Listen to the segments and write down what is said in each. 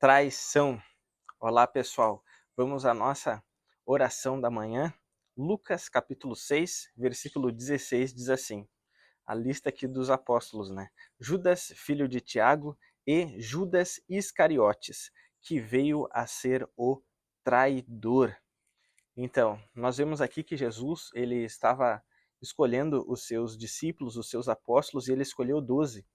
Traição. Olá, pessoal. Vamos à nossa oração da manhã. Lucas, capítulo 6, versículo 16, diz assim, a lista aqui dos apóstolos, né? Judas, filho de Tiago, e Judas Iscariotes, que veio a ser o traidor. Então, nós vemos aqui que Jesus, ele estava escolhendo os seus discípulos, os seus apóstolos, e ele escolheu 12.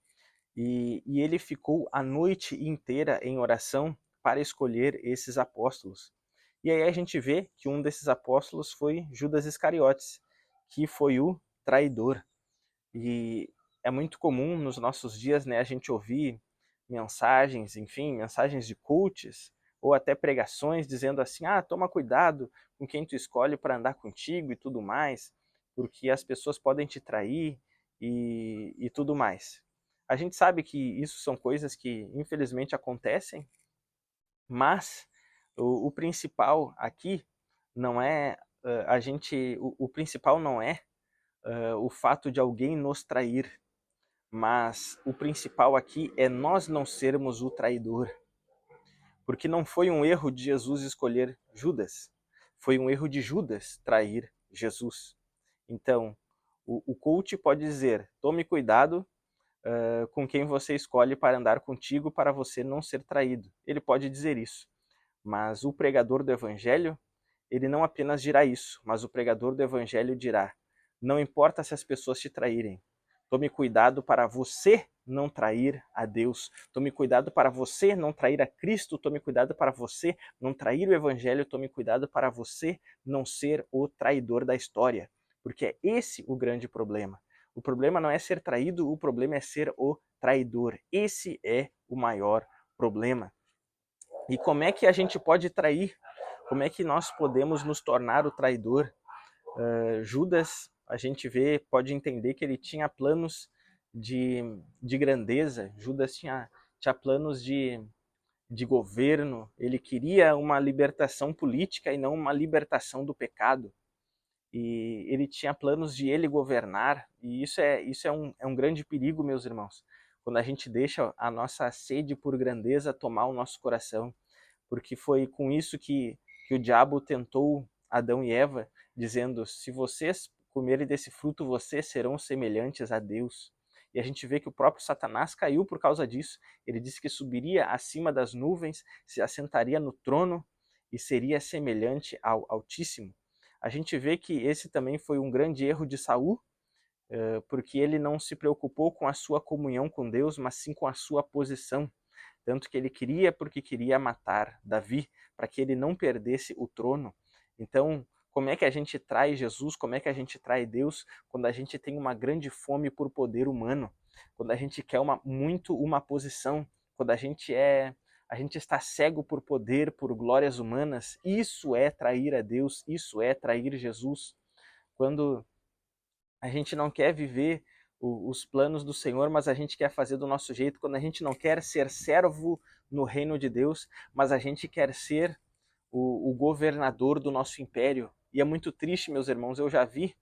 E ele ficou a noite inteira em oração para escolher esses apóstolos. E aí a gente vê que um desses apóstolos foi Judas Iscariotes, que foi o traidor. E é muito comum nos nossos dias, né, a gente ouvir mensagens, enfim, mensagens de coaches, ou até pregações dizendo assim, toma cuidado com quem tu escolhe para andar contigo e tudo mais, porque as pessoas podem te trair e tudo mais. A gente sabe que isso são coisas que infelizmente acontecem, mas o principal aqui não é o principal não é o fato de alguém nos trair, mas o principal aqui é nós não sermos o traidor. Porque não foi um erro de Jesus escolher Judas, foi um erro de Judas trair Jesus. Então, o coach pode dizer, tome cuidado com quem você escolhe para andar contigo para você não ser traído. Ele pode dizer isso. Mas o pregador do evangelho, ele não apenas dirá isso, mas o pregador do evangelho dirá, não importa se as pessoas te traírem, tome cuidado para você não trair a Deus, tome cuidado para você não trair a Cristo, tome cuidado para você não trair o evangelho, tome cuidado para você não ser o traidor da história, porque é esse o grande problema. O problema não é ser traído, o problema é ser o traidor. Esse é o maior problema. E como é que a gente pode trair? Como é que nós podemos nos tornar o traidor? Judas, a gente vê, pode entender que ele tinha planos de grandeza. Judas tinha planos de governo. Ele queria uma libertação política e não uma libertação do pecado. E ele tinha planos de ele governar. E isso é um grande perigo, meus irmãos. Quando a gente deixa a nossa sede por grandeza tomar o nosso coração, porque foi com isso que o diabo tentou Adão e Eva, dizendo, se vocês comerem desse fruto, vocês serão semelhantes a Deus. E a gente vê que o próprio Satanás caiu por causa disso. Ele disse que subiria acima das nuvens, se assentaria no trono e seria semelhante ao Altíssimo. A gente vê que esse também foi um grande erro de Saul, porque ele não se preocupou com a sua comunhão com Deus, mas sim com a sua posição. Tanto que ele queria, porque queria matar Davi, para que ele não perdesse o trono. Então, como é que a gente trai Jesus? Como é que a gente trai Deus? Quando a gente tem uma grande fome por poder humano, quando a gente quer muito uma posição, quando a gente está cego por poder, por glórias humanas. Isso é trair a Deus, isso é trair Jesus. Quando a gente não quer viver os planos do Senhor, mas a gente quer fazer do nosso jeito, quando a gente não quer ser servo no reino de Deus, mas a gente quer ser o governador do nosso império. E é muito triste, meus irmãos, eu já vi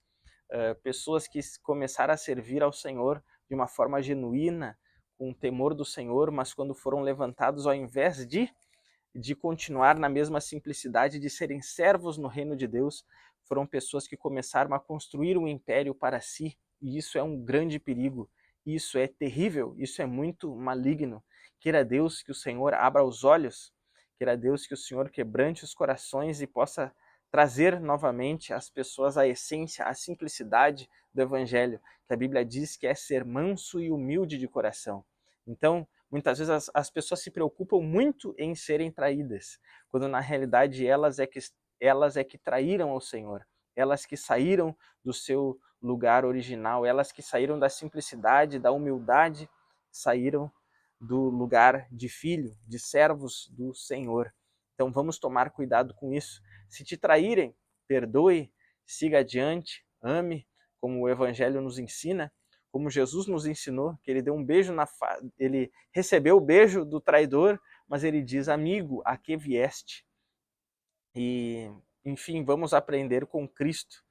pessoas que começaram a servir ao Senhor de uma forma genuína, com temor do Senhor, mas quando foram levantados, ao invés de continuar na mesma simplicidade de serem servos no reino de Deus, foram pessoas que começaram a construir um império para si, e isso é um grande perigo, isso é terrível, isso é muito maligno. Queira Deus que o Senhor abra os olhos, queira Deus que o Senhor quebrante os corações e possa trazer novamente as pessoas à essência, à simplicidade do Evangelho, que a Bíblia diz que é ser manso e humilde de coração. Então, muitas vezes as pessoas se preocupam muito em serem traídas, quando na realidade elas é que traíram ao Senhor, elas que saíram do seu lugar original, elas que saíram da simplicidade, da humildade, saíram do lugar de filho, de servos do Senhor. Então vamos tomar cuidado com isso. Se te traírem, perdoe, siga adiante, ame, como o Evangelho nos ensina, como Jesus nos ensinou, que ele deu um beijo ele recebeu o beijo do traidor, mas ele diz, amigo, a que vieste? E, enfim, vamos aprender com Cristo.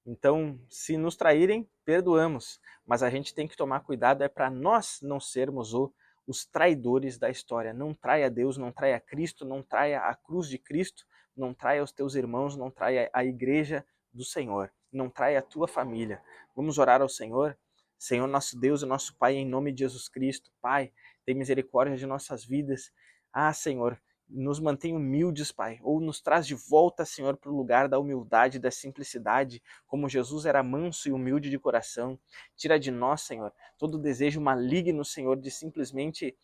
Então, se nos traírem, perdoamos, mas a gente tem que tomar cuidado para nós não sermos o os traidores da história. Não traia Deus, não traia Cristo, não traia a cruz de Cristo, não traia os teus irmãos, não traia a igreja do Senhor, não traia a tua família. Vamos orar ao Senhor? Senhor, nosso Deus e nosso Pai, em nome de Jesus Cristo. Pai, tem misericórdia de nossas vidas. Ah, Senhor, nos mantém humildes, Pai, ou nos traz de volta, Senhor, para o lugar da humildade, da simplicidade, como Jesus era manso e humilde de coração. Tira de nós, Senhor, todo desejo maligno, Senhor, de simplesmente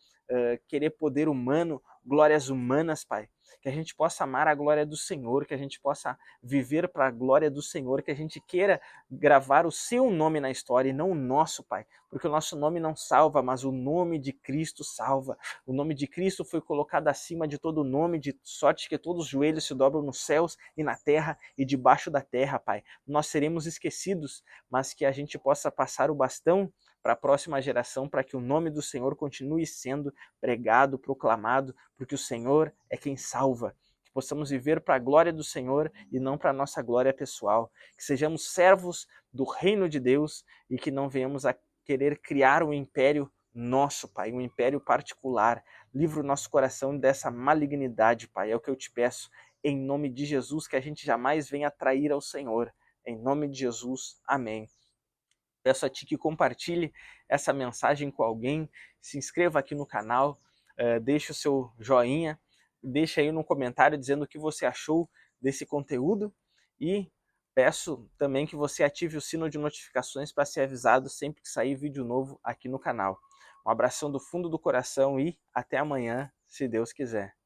querer poder humano, glórias humanas, Pai. Que a gente possa amar a glória do Senhor, que a gente possa viver para a glória do Senhor, que a gente queira gravar o seu nome na história e não o nosso, Pai. Porque o nosso nome não salva, mas o nome de Cristo salva. O nome de Cristo foi colocado acima de todo nome, de sorte que todos os joelhos se dobram nos céus e na terra e debaixo da terra, Pai. Nós seremos esquecidos, mas que a gente possa passar o bastão para a próxima geração, para que o nome do Senhor continue sendo pregado, proclamado, porque o Senhor é quem salva. Que possamos viver para a glória do Senhor e não para a nossa glória pessoal. Que sejamos servos do reino de Deus e que não venhamos a querer criar um império nosso, Pai, um império particular. Livra o nosso coração dessa malignidade, Pai. É o que eu te peço, em nome de Jesus, que a gente jamais venha trair ao Senhor. Em nome de Jesus, amém. Peço a ti que compartilhe essa mensagem com alguém, se inscreva aqui no canal, deixe o seu joinha, deixe aí no comentário dizendo o que você achou desse conteúdo e peço também que você ative o sino de notificações para ser avisado sempre que sair vídeo novo aqui no canal. Um abração do fundo do coração e até amanhã, se Deus quiser.